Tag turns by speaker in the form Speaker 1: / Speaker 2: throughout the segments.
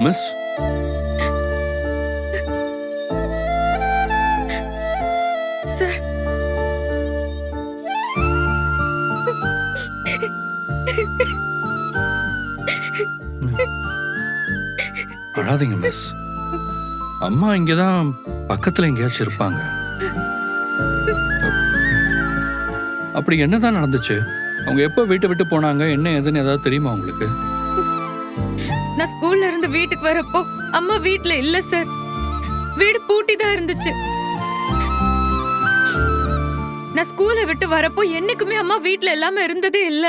Speaker 1: Miss,
Speaker 2: sir,
Speaker 1: அழாதீங்க miss. அம்மா இங்கதான் பக்கத்துல எங்கேயாச்சும் இருப்பாங்க. அப்படி என்னதான் நடந்துச்சு? அவங்க எப்போ வீட்டை விட்டு போனாங்க, என்ன ஏதுன்னு ஏதாவது தெரியுமா உங்களுக்கு?
Speaker 2: நான் ஸ்கூல்ல இருந்து வீட்டுக்கு வரப்போ அம்மா வீட்ல இல்ல சார். வீடு பூட்டி தான் இருந்துச்சு. நான் ஸ்கூலை விட்டு வரப்போ என்னைக்குமே அம்மா வீட்ல இல்லாம இருந்ததே இல்ல.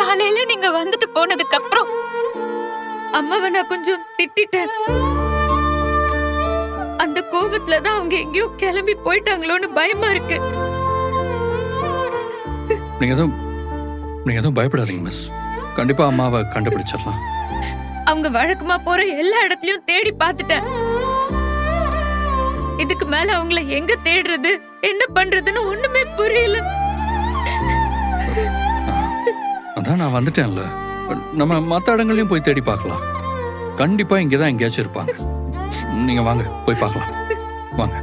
Speaker 2: காலையில நீங்க வந்துட்டு போனதுக்கு அப்புறம் அம்மாவை நான் கொஞ்சம் திட்டிட்டேன். அந்த கோவத்துல தான் அவங்க எங்கேயோ கிளம்பி போயிட்டாங்களோன்னு பயமா இருக்கு.
Speaker 1: நீங்க எதுவும் பயப்படாதீங்க மிஸ். கண்டிப்பா அம்மாவை கண்டுபிடிச்சிடலாம்.
Speaker 2: அவங்க வழக்கமா போற எல்லா இடத்துலயும் தேடி பார்த்துட்டேன். இதுக்கு மேல அவங்கள எங்க தேடுறது, என்ன பண்றதுன்னு ஒண்ணுமே புரியல.
Speaker 1: அதான் நான் வந்துட்டேன்ல. நம்ம மற்ற இடங்களையும் போய் தேடி பார்க்கலாம். கண்டிப்பா இங்கதான் எங்கேயாச்சும் இருப்பாங்க. நீங்க வாங்க, போய் பார்க்கலாம். வாங்க.